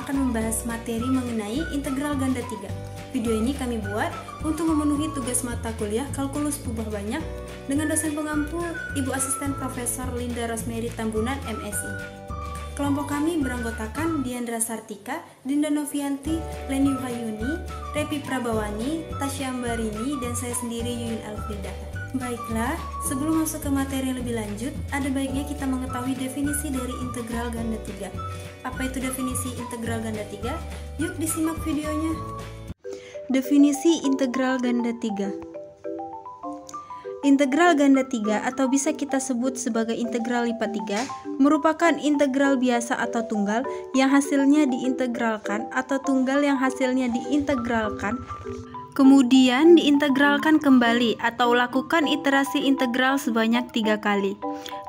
akan membahas materi mengenai integral ganda 3. Video ini kami buat untuk memenuhi tugas mata kuliah Kalkulus Kubah Banyak dengan dosen pengampu Ibu Asisten Profesor Linda Rosemary Tambunan, MSI. Kelompok kami beranggotakan Diandra Sartika, Dinda Novianti, Leni Hayuni, Repi Prabawani, Tasya Ambarini, dan saya sendiri Yuyun Alfrida. Baiklah, sebelum masuk ke materi yang lebih lanjut, ada baiknya kita mengetahui definisi dari integral ganda 3. Apa itu definisi integral ganda 3? Yuk disimak videonya. Definisi integral ganda 3. Integral ganda 3 atau bisa kita sebut sebagai integral lipat 3 merupakan integral biasa atau tunggal yang hasilnya diintegralkan atau tunggal yang hasilnya diintegralkan kemudian diintegralkan kembali atau lakukan iterasi integral sebanyak 3 kali.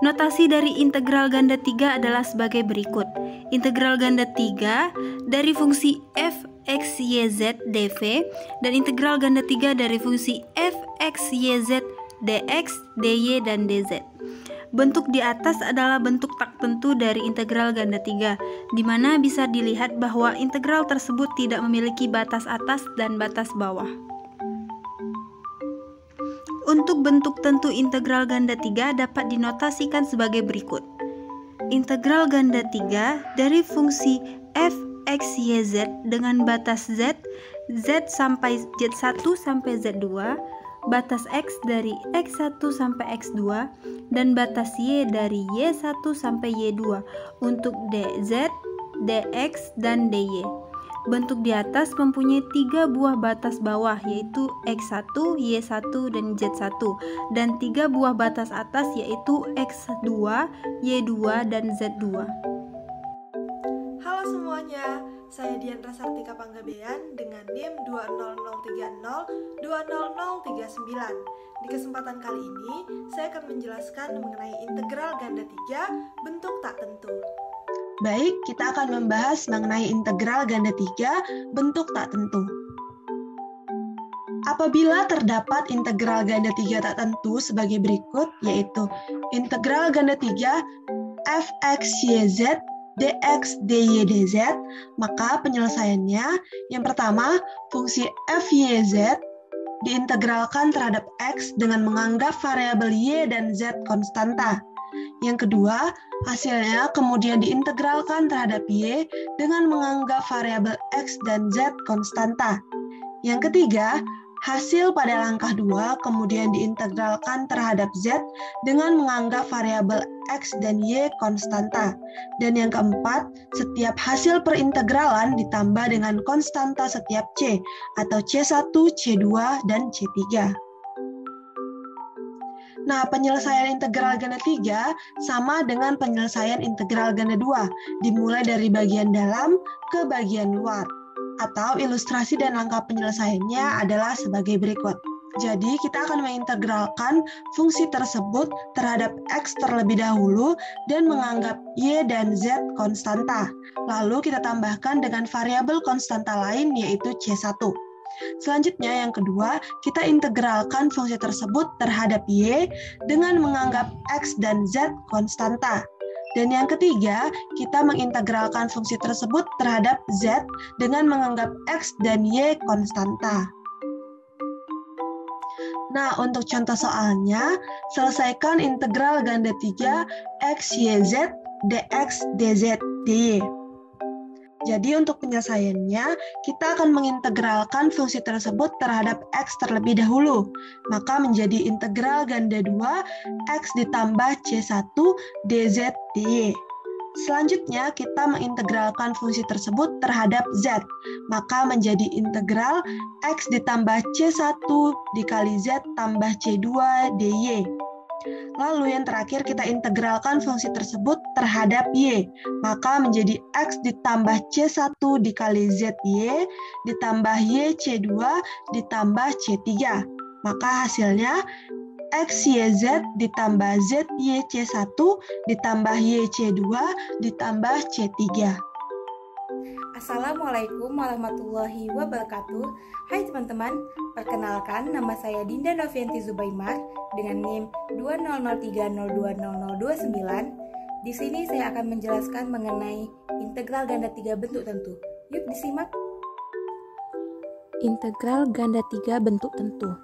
Notasi dari integral ganda 3 adalah sebagai berikut. Integral ganda 3 dari fungsi f x y z dv dan integral ganda 3 dari fungsi f x y z dx, dy, dan dz. Bentuk di atas adalah bentuk tak tentu dari integral ganda 3, di mana bisa dilihat bahwa integral tersebut tidak memiliki batas atas dan batas bawah. Untuk bentuk tentu integral ganda 3 dapat dinotasikan sebagai berikut. Integral ganda 3 dari fungsi f x y z dengan batas z sampai z1 sampai z2, batas x dari x1 sampai x2, dan batas y dari y1 sampai y2 untuk dz, dx, dan dy. Bentuk di atas mempunyai 3 buah batas bawah yaitu x1, y1, dan z1, dan 3 buah batas atas yaitu x2, y2, dan z2. Halo semuanya, saya Diandra Sartika Panggabean dengan NIM 20030-20039. Di kesempatan kali ini, saya akan menjelaskan mengenai integral ganda 3 bentuk tak tentu. Baik, kita akan membahas mengenai integral ganda 3 bentuk tak tentu. Apabila terdapat integral ganda 3 tak tentu sebagai berikut, yaitu integral ganda 3 f x y z dx, dy, dz, maka penyelesaiannya yang pertama, fungsi f, y, z diintegralkan terhadap x dengan menganggap variabel y dan z konstanta. Yang kedua, hasilnya kemudian diintegralkan terhadap y dengan menganggap variabel x dan z konstanta. Yang ketiga, hasil pada langkah 2 kemudian diintegralkan terhadap z dengan menganggap variabel x dan y konstanta. Dan yang keempat, setiap hasil perintegralan ditambah dengan konstanta setiap c atau c1, c2, dan c3. Nah, penyelesaian integral ganda 3 sama dengan penyelesaian integral ganda 2, dimulai dari bagian dalam ke bagian luar. Atau ilustrasi dan langkah penyelesaiannya adalah sebagai berikut. Jadi, kita akan mengintegralkan fungsi tersebut terhadap x terlebih dahulu dan menganggap y dan z konstanta. Lalu kita tambahkan dengan variabel konstanta lain yaitu c1. Selanjutnya yang kedua, kita integralkan fungsi tersebut terhadap y dengan menganggap x dan z konstanta. Dan yang ketiga, kita mengintegralkan fungsi tersebut terhadap z dengan menganggap x dan y konstanta. Nah, untuk contoh soalnya, selesaikan integral ganda 3 x, y, z, dx, dz, dy. Jadi untuk penyelesaiannya, kita akan mengintegralkan fungsi tersebut terhadap x terlebih dahulu. Maka menjadi integral ganda 2 x ditambah c1 dz dy. Selanjutnya kita mengintegralkan fungsi tersebut terhadap z. Maka menjadi integral x ditambah c1 dikali z tambah c2 dy. Lalu yang terakhir kita integralkan fungsi tersebut terhadap y, maka menjadi x ditambah c1 dikali zy ditambah y c2 ditambah c3. Maka hasilnya x, y, z ditambah z, y, c1 ditambah y, c2 ditambah c3. Assalamualaikum warahmatullahi wabarakatuh. Hai teman-teman, perkenalkan nama saya Dinda Novianti Zubaimar dengan NIM 20030200029. Di sini saya akan menjelaskan mengenai integral ganda 3 bentuk tentu. Yuk disimak. Integral ganda 3 bentuk tentu.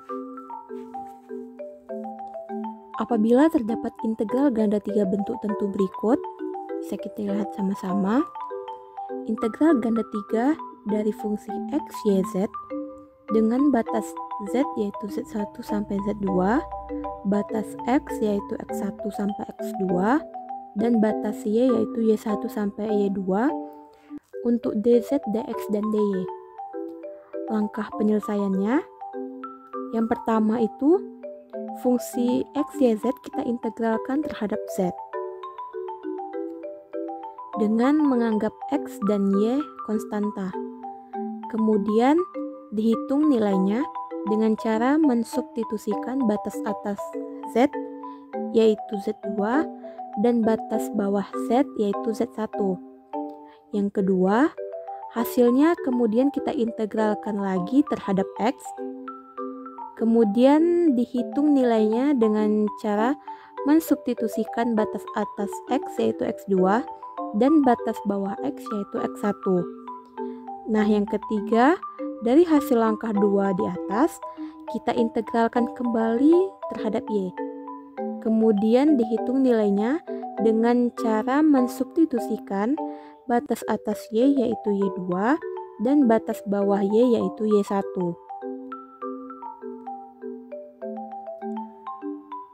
Apabila terdapat integral ganda 3 bentuk tentu berikut, bisa kita lihat sama-sama. Integral ganda 3 dari fungsi x, y, z dengan batas z yaitu z1 sampai z2, batas x yaitu x1 sampai x2, dan batas y yaitu y1 sampai y2 untuk dz, dx, dan dy. Langkah penyelesaiannya, yang pertama itu fungsi x, y, z kita integralkan terhadap z dengan menganggap x dan y konstanta. Kemudian dihitung nilainya dengan cara mensubstitusikan batas atas z yaitu z2 dan batas bawah z yaitu z1. Yang kedua, hasilnya kemudian kita integralkan lagi terhadap x. Kemudian dihitung nilainya dengan cara mensubstitusikan batas atas x yaitu x2 dan batas bawah x yaitu x1. Nah, yang ketiga, dari hasil langkah 2 di atas, kita integralkan kembali terhadap y. Kemudian dihitung nilainya dengan cara mensubstitusikan batas atas y yaitu y2 dan batas bawah y yaitu y1.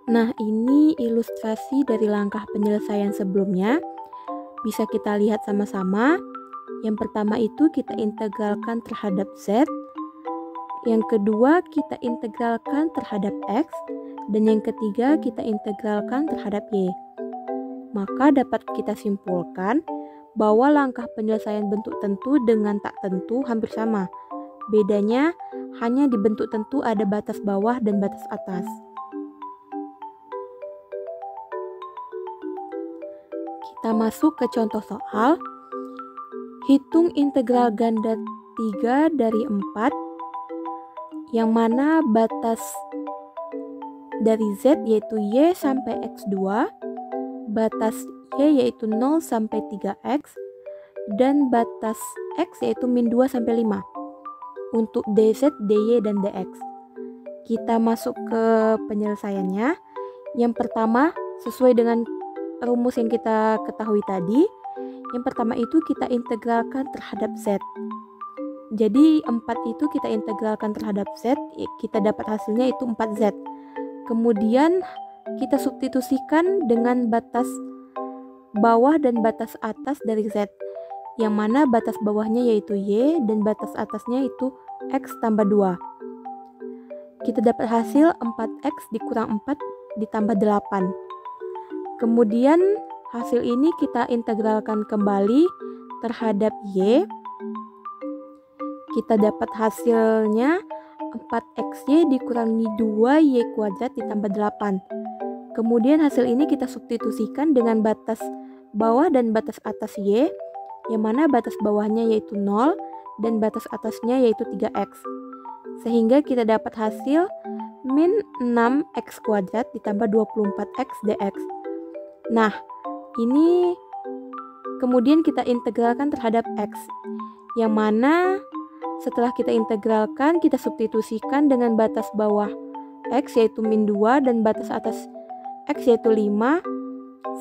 Nah, ini ilustrasi dari langkah penyelesaian sebelumnya. Bisa kita lihat sama-sama. Yang pertama itu kita integralkan terhadap z. Yang kedua kita integralkan terhadap x. Dan yang ketiga kita integralkan terhadap y. Maka dapat kita simpulkan bahwa langkah penyelesaian bentuk tentu dengan tak tentu hampir sama. Bedanya hanya di bentuk tentu ada batas bawah dan batas atas. Kita masuk ke contoh soal. Hitung integral ganda 3 dari 4 yang mana batas dari z yaitu y sampai x2, batas y yaitu 0 sampai 3x, dan batas x yaitu min 2 sampai 5 untuk dz, dy, dan dx. Kita masuk ke penyelesaiannya. Yang pertama, sesuai dengan rumus yang kita ketahui tadi, yang pertama itu kita integralkan terhadap z. Jadi 4 itu kita integralkan terhadap z, kita dapat hasilnya itu 4z. Kemudian kita substitusikan dengan batas bawah dan batas atas dari z, yang mana batas bawahnya yaitu y dan batas atasnya itu x tambah 2. Kita dapat hasil 4x dikurang 4 ditambah 8. Kemudian hasil ini kita integralkan kembali terhadap y. Kita dapat hasilnya 4xy dikurangi 2y kuadrat ditambah 8. Kemudian hasil ini kita substitusikan dengan batas bawah dan batas atas y, yang mana batas bawahnya yaitu 0 dan batas atasnya yaitu 3x. Sehingga kita dapat hasil min 6x kuadrat ditambah 24x dx. Nah, ini kemudian kita integralkan terhadap x, yang mana setelah kita integralkan, kita substitusikan dengan batas bawah x yaitu min 2 dan batas atas x yaitu 5,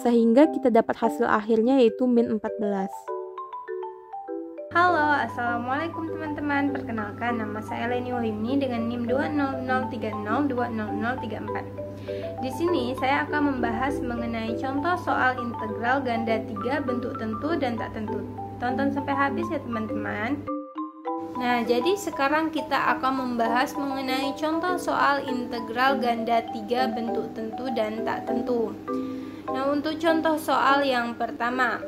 sehingga kita dapat hasil akhirnya yaitu min 14. Halo, assalamualaikum teman-teman. Perkenalkan, nama saya Leni Wahimni dengan NIM 20030200034. Di sini saya akan membahas mengenai contoh soal integral ganda 3 bentuk tentu dan tak tentu. Tonton sampai habis ya teman-teman. Nah, jadi sekarang kita akan membahas mengenai contoh soal integral ganda 3 bentuk tentu dan tak tentu. Nah, untuk contoh soal yang pertama,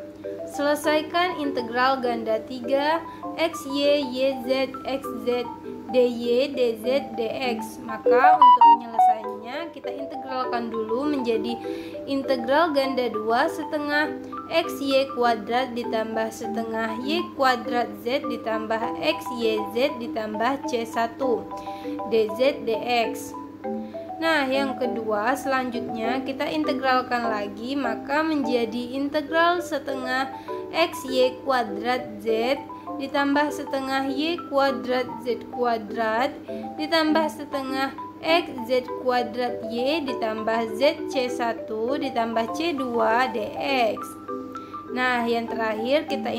selesaikan integral ganda 3 x, y, yz, xz, dy, dz, dx. Maka untuk penyelesaiannya kita integralkan dulu menjadi integral ganda 2 setengah x y kuadrat ditambah setengah y kuadrat z ditambah x y z ditambah c1 dz dx. Nah, yang kedua selanjutnya kita integralkan lagi, maka menjadi integral setengah X Y kuadrat Z ditambah setengah Y kuadrat Z kuadrat ditambah setengah X Z kuadrat Y ditambah Z C1 ditambah C2 dx. Nah, yang terakhir kita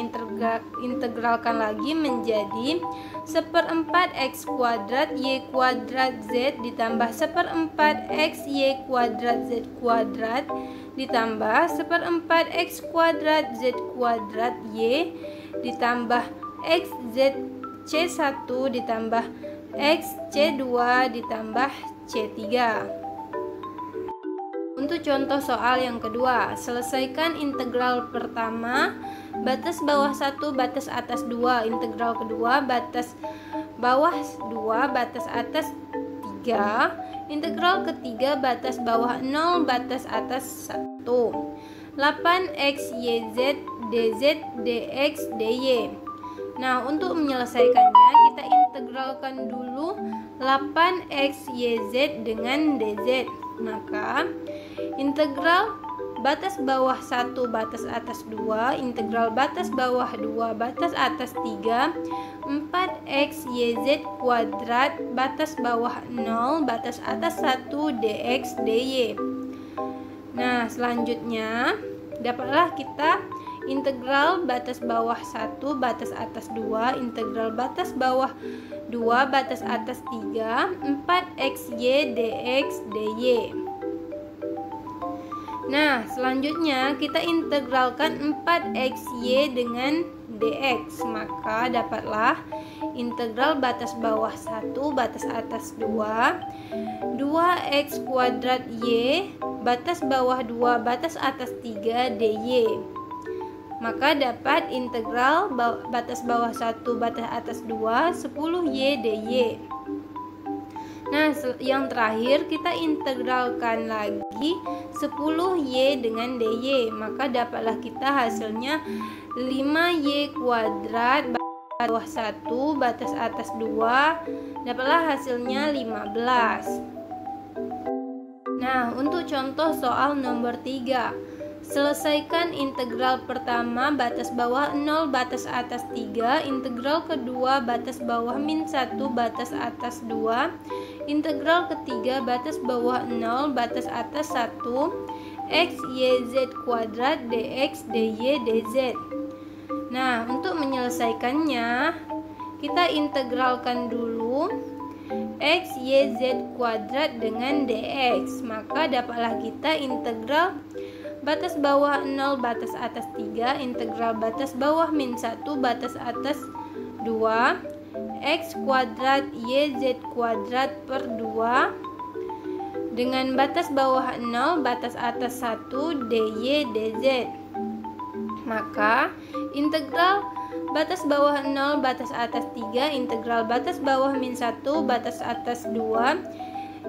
integralkan lagi menjadi 1/4 X kuadrat Y kuadrat Z ditambah 1/4 X Y kuadrat Z kuadrat ditambah 1/4 X kuadrat Z kuadrat Y ditambah X Z C1 ditambah X C2 ditambah C3. Untuk contoh soal yang kedua, selesaikan integral pertama batas bawah 1 batas atas 2, integral kedua batas bawah 2 batas atas 3, integral ketiga batas bawah 0 batas atas 1. 8x YZ dz dx dy. Nah, untuk menyelesaikannya kita integralkan dulu 8x YZ dengan dz. Maka integral batas bawah 1 batas atas 2, integral batas bawah 2 batas atas 3, 4x YZ kuadrat batas bawah 0 batas atas 1 dx dy. Nah, selanjutnya dapatlah kita integral batas bawah 1 batas atas 2, integral batas bawah 2 batas atas 3, 4xy dx dy. Nah, selanjutnya kita integralkan 4xy dengan dx. Maka dapatlah integral batas bawah 1 batas atas 2, 2x kuadrat y batas bawah 2 batas atas 3 dy. Maka dapat integral batas bawah 1 batas atas 2 10y dy. Nah, yang terakhir kita integralkan lagi 10y dengan dy. Maka dapatlah kita hasilnya 5y kuadrat batas bawah 1 batas atas 2, dapatlah hasilnya 15. Nah, untuk contoh soal nomor 3, selesaikan integral pertama batas bawah 0 batas atas 3, integral kedua batas bawah min 1 batas atas 2, integral ketiga batas bawah 0 batas atas 1, x yz kuadrat dx dy dz. Nah, untuk menyelesaikannya kita integralkan dulu x yz kuadrat dengan dx. Maka dapatlah kita integral batas bawah 0 batas atas 3, integral batas bawah min 1 batas atas 2, x kuadrat yz kuadrat per 2 dengan batas bawah 0 batas atas 1 dy dz. Maka integral batas bawah 0 batas atas 3, integral batas bawah min 1 batas atas 2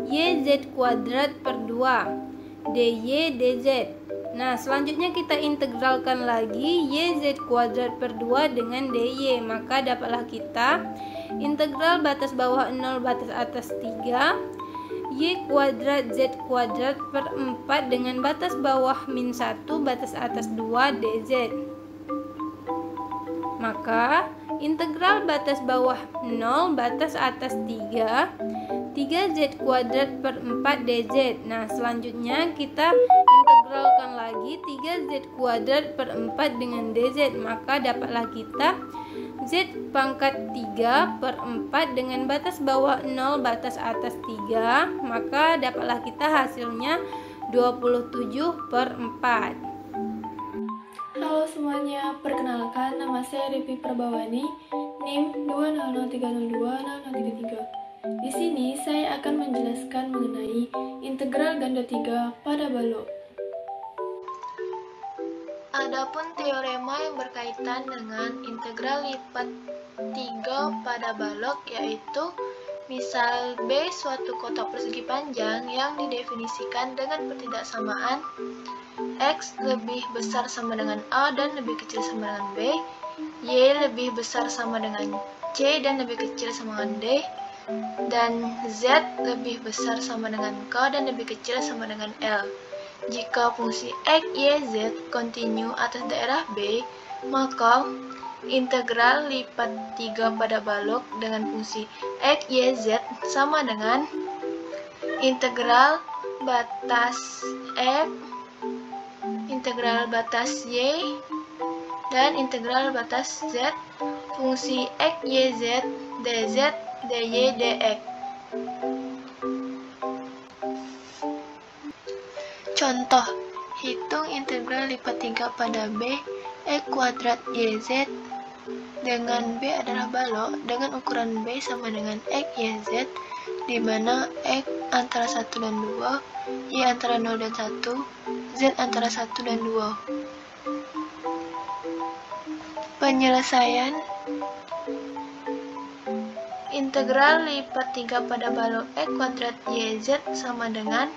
yz kuadrat per 2 dy dz. Nah, selanjutnya kita integralkan lagi yz kuadrat per 2 dengan dy. Maka dapatlah kita integral batas bawah 0 batas atas 3 y kuadrat z kuadrat per 4 dengan batas bawah min 1 batas atas 2 dz. Maka integral batas bawah 0 batas atas 3z kuadrat per 4 dz. Nah, selanjutnya kita integralkan lagi 3z kuadrat per 4 dengan dz. Maka dapatlah kita z pangkat 3 per 4 dengan batas bawah 0 batas atas 3. Maka dapatlah kita hasilnya 27 per 4. Halo semuanya, perkenalkan nama saya Rivi Perbawani, NIM 20030200033. Di sini saya akan menjelaskan mengenai integral ganda 3 pada balok. Adapun teorema yang berkaitan dengan integral lipat 3 pada balok yaitu misal B suatu kotak persegi panjang yang didefinisikan dengan pertidaksamaan X lebih besar sama dengan A dan lebih kecil sama dengan B, Y lebih besar sama dengan C dan lebih kecil sama dengan D, dan Z lebih besar sama dengan K dan lebih kecil sama dengan L. Jika fungsi X, Y, Z kontinu atas daerah B, Maka integral lipat 3 pada balok dengan fungsi X, Y, Z sama dengan integral batas X, integral batas Y, dan integral batas Z fungsi X, Y, Z, dz, dy, dx. Contoh, hitung integral lipat 3 pada B X kuadrat YZ dengan B adalah balok dengan ukuran B sama dengan X, Y, Z, di mana X antara 1 dan 2, Y antara 0 dan 1, Z antara 1 dan 2. Penyelesaian integral lipat 3 pada balok X kuadrat YZ sama dengan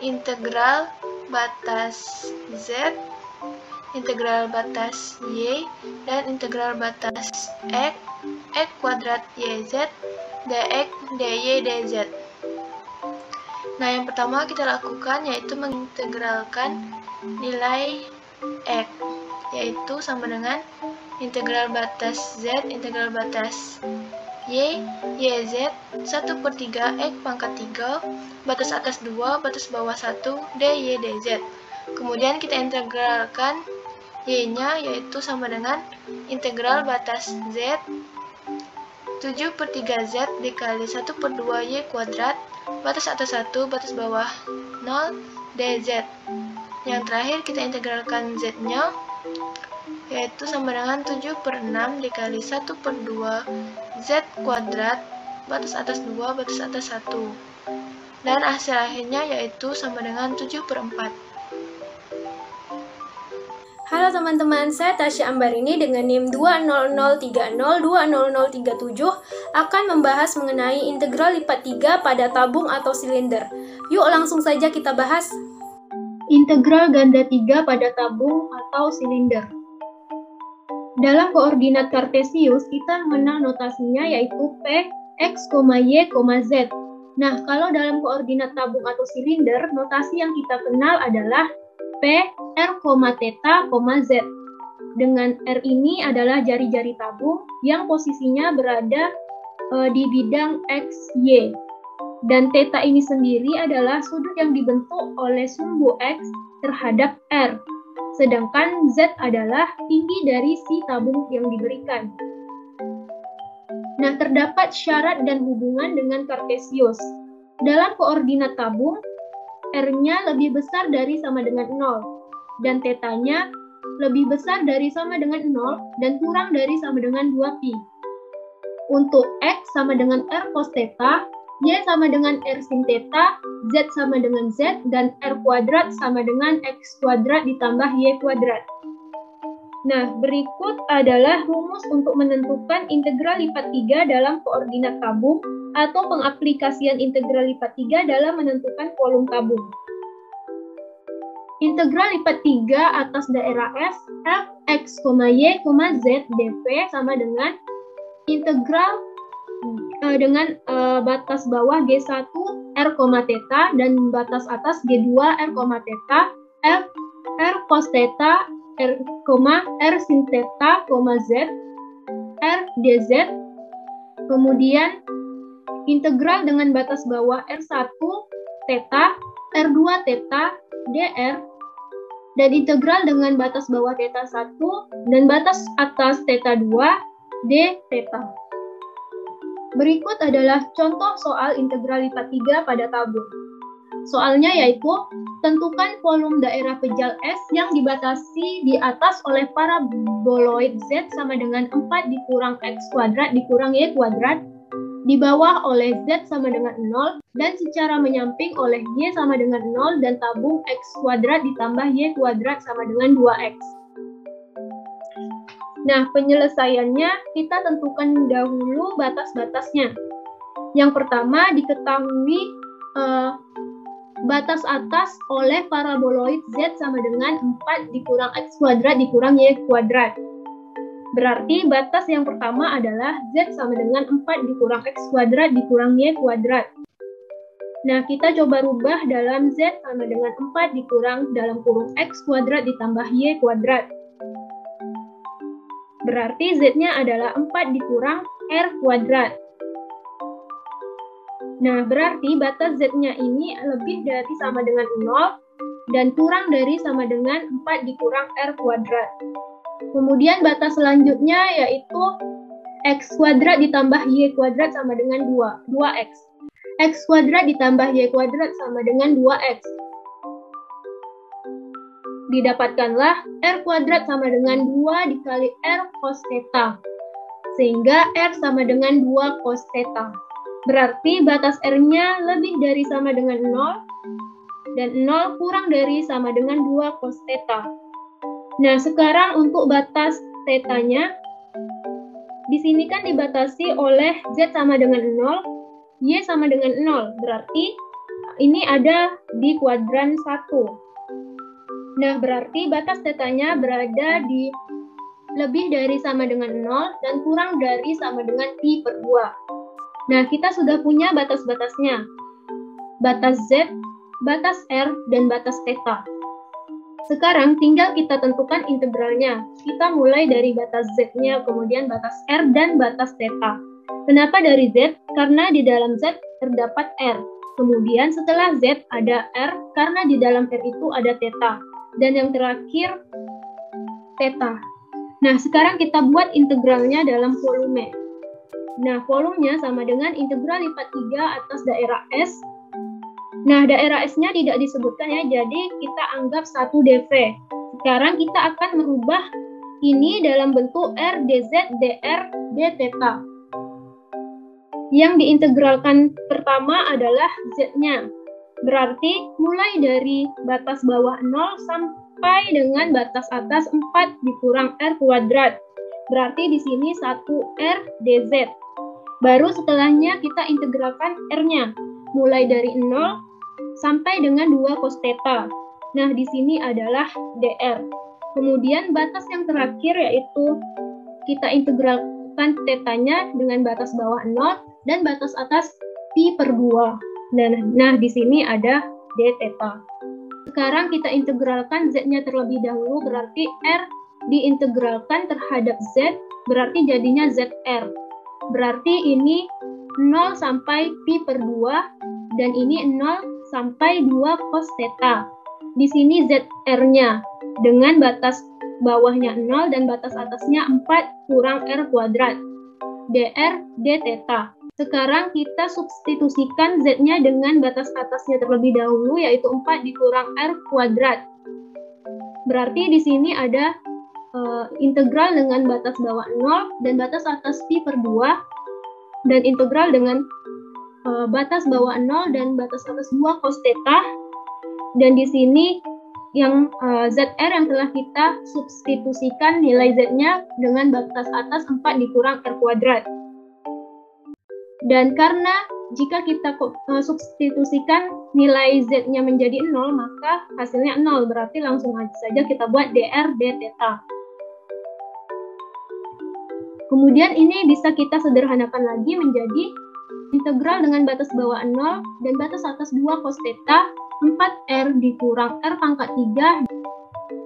integral batas Z, integral batas Y, dan integral batas X kuadrat YZ, dx, dy, dz. Nah, yang pertama kita lakukan yaitu mengintegralkan nilai X, yaitu sama dengan integral batas Z, integral batas Y, YZ, 1/3 X pangkat 3, batas atas 2, batas bawah 1, dy, dz. Kemudian kita integralkan Y-nya, yaitu sama dengan integral batas Z, 7/3 Z dikali 1/2 Y kuadrat, batas atas 1, batas bawah 0, dz. Yang terakhir kita integralkan Z-nya, yaitu sama dengan 7/6 dikali 1/2 Z kuadrat, batas atas 2, batas atas 1. Dan hasil akhirnya yaitu sama dengan 7/4. Halo teman-teman, saya Tasya Ambarini dengan NIM 20030200037 akan membahas mengenai integral lipat 3 pada tabung atau silinder. Yuk langsung saja kita bahas. Integral ganda 3 pada tabung atau silinder. Dalam koordinat kartesius, kita mengenal notasinya yaitu P, X, Y, Z. Nah, kalau dalam koordinat tabung atau silinder, notasi yang kita kenal adalah P, R, theta, Z. Dengan R ini adalah jari-jari tabung yang posisinya berada di bidang X, Y. Dan theta ini sendiri adalah sudut yang dibentuk oleh sumbu X terhadap R. Sedangkan Z adalah tinggi dari si tabung yang diberikan. Nah, terdapat syarat dan hubungan dengan kartesius. Dalam koordinat tabung, R-nya lebih besar dari sama dengan 0, dan theta-nya lebih besar dari sama dengan 0 dan kurang dari sama dengan 2pi. Untuk X sama dengan R cos theta, Y sama dengan R sin theta, Z sama dengan Z, dan R kuadrat sama dengan X kuadrat ditambah Y kuadrat. Nah, berikut adalah rumus untuk menentukan integral lipat 3 dalam koordinat tabung atau pengaplikasian integral lipat 3 dalam menentukan volume tabung. Integral lipat 3 atas daerah S, F, X, Y, Z, dV sama dengan integral dengan batas bawah G1 R, theta dan batas atas G2 R, theta, F, R cos theta, R sin theta, Z, R dz, kemudian integral dengan batas bawah R1 theta, R2 theta, dr, dan integral dengan batas bawah theta 1 dan batas atas theta 2, d theta. Berikut adalah contoh soal integral lipat 3 pada tabung. Soalnya yaitu, tentukan volume daerah pejal S yang dibatasi di atas oleh paraboloid Z sama dengan 4 dikurang X kuadrat dikurang Y kuadrat, di bawah oleh Z sama dengan 0, dan secara menyamping oleh Y sama dengan 0 dan tabung X kuadrat ditambah Y kuadrat sama dengan 2X. Nah, penyelesaiannya kita tentukan dahulu batas-batasnya. Yang pertama diketahui batas atas oleh paraboloid Z sama dengan 4 dikurang X kuadrat dikurang Y kuadrat. Berarti batas yang pertama adalah Z sama dengan 4 dikurang X kuadrat dikurang Y kuadrat. Nah, kita coba rubah dalam Z sama dengan 4 dikurang dalam kurung X kuadrat ditambah Y kuadrat. Berarti Z-nya adalah 4 dikurang R kuadrat. Nah, berarti batas Z-nya ini lebih dari sama dengan 0 dan kurang dari sama dengan 4 dikurang R kuadrat. Kemudian batas selanjutnya yaitu X kuadrat ditambah Y kuadrat sama dengan 2X. X kuadrat ditambah Y kuadrat sama dengan 2X. Didapatkanlah R kuadrat sama dengan 2 dikali R cos theta. Sehingga R sama dengan 2 cos theta. Berarti batas R-nya lebih dari sama dengan 0 dan 0 kurang dari sama dengan 2 cos theta. Nah, sekarang untuk batas theta-nya di sini kan dibatasi oleh Z sama dengan 0, Y sama dengan 0. Berarti ini ada di kuadran 1. Nah, berarti batas theta-nya berada di lebih dari sama dengan 0 dan kurang dari sama dengan pi per 2. Nah, kita sudah punya batas-batasnya. Batas Z, batas R, dan batas theta. Sekarang tinggal kita tentukan integralnya. Kita mulai dari batas Z-nya, kemudian batas R, dan batas theta. Kenapa dari Z? Karena di dalam Z terdapat R. Kemudian setelah Z ada R, karena di dalam R itu ada theta. Dan yang terakhir, theta. Nah, sekarang kita buat integralnya dalam volume. Nah, volumenya sama dengan integral lipat 3 atas daerah S. Nah, daerah S-nya tidak disebutkan ya, jadi kita anggap 1 dV. Sekarang kita akan merubah ini dalam bentuk R dz dr d theta. Yang diintegralkan pertama adalah Z-nya. Berarti mulai dari batas bawah 0 sampai dengan batas atas 4 dikurang R kuadrat. Berarti di sini 1R dz. Baru setelahnya kita integralkan R-nya. Mulai dari 0 sampai dengan 2 cos theta. Nah, di sini adalah dr. Kemudian batas yang terakhir yaitu kita integralkan theta-nya dengan batas bawah 0 dan batas atas pi per 2. Nah, di sini ada d theta. Sekarang kita integralkan Z-nya terlebih dahulu, berarti R diintegralkan terhadap Z, berarti jadinya ZR. Berarti ini 0 sampai pi per 2, dan ini 0 sampai 2 cos theta. Di sini ZR-nya dengan batas bawahnya 0 dan batas atasnya 4 kurang R kuadrat. dr d theta. Sekarang kita substitusikan Z-nya dengan batas atasnya terlebih dahulu, yaitu 4 dikurang R kuadrat. Berarti di sini ada integral dengan batas bawah 0 dan batas atas pi per 2, dan integral dengan batas bawah 0 dan batas atas 2 cos theta. Dan di sini yang ZR yang telah kita substitusikan nilai Z-nya dengan batas atas 4 dikurang R kuadrat. Dan karena jika kita substitusikan nilai Z-nya menjadi 0, maka hasilnya 0. Berarti langsung saja kita buat dr d theta. Kemudian ini bisa kita sederhanakan lagi menjadi integral dengan batas bawah 0 dan batas atas 2 cos theta 4R dikurang R pangkat 3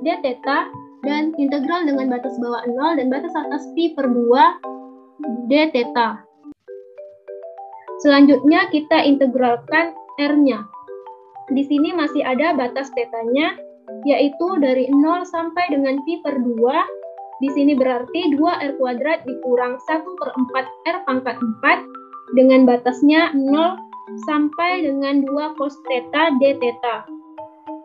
d theta, dan integral dengan batas bawah 0 dan batas atas pi per 2 d theta. Selanjutnya kita integralkan R-nya. Di sini masih ada batas theta-nya, yaitu dari 0 sampai dengan pi per 2. Di sini berarti 2R kuadrat dikurang 1/4 R pangkat 4 dengan batasnya 0 sampai dengan 2 cos theta d theta.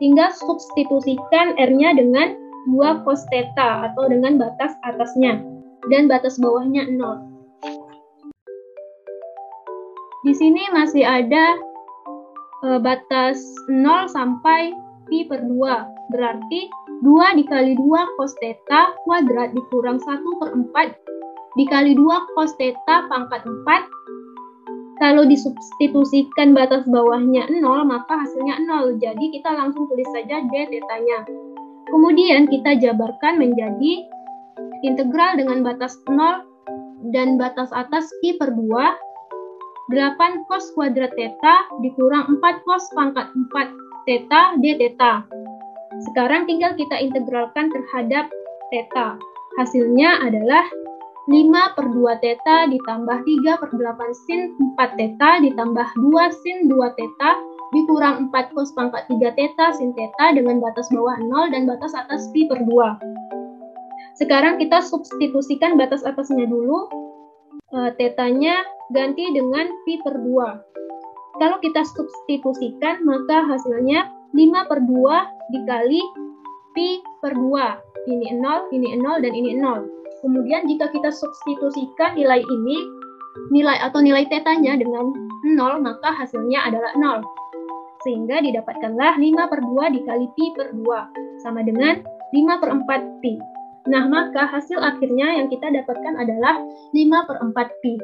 Tinggal substitusikan R-nya dengan 2 cos theta atau dengan batas atasnya dan batas bawahnya 0. Di sini masih ada batas 0 sampai pi per 2. Berarti 2 dikali 2 cos theta kuadrat dikurang 1/4 dikali 2 cos theta pangkat 4. Kalau disubstitusikan batas bawahnya 0, maka hasilnya 0. Jadi kita langsung tulis saja d theta-nya. Kemudian kita jabarkan menjadi integral dengan batas 0 dan batas atas pi per 2. 8 cos kuadrat theta dikurang 4 cos pangkat 4 theta d theta. Sekarang tinggal kita integralkan terhadap theta. hasilnya adalah 5/2 theta ditambah 3/8 sin 4 theta ditambah 2 sin 2 theta dikurang 4 cos pangkat 3 theta sin theta dengan batas bawah 0 dan batas atas pi/2. Sekarang kita substitusikan batas atasnya dulu. Tetanya ganti dengan pi/2. Kalau kita substitusikan, maka hasilnya 5/2 dikali pi/2. Ini 0, dan ini 0. Kemudian jika kita substitusikan nilai ini, nilai tetanya dengan 0, maka hasilnya adalah 0. Sehingga didapatkanlah 5/2 dikali pi/2, sama dengan 5/4 pi. Nah, maka hasil akhirnya yang kita dapatkan adalah 5/4 pi.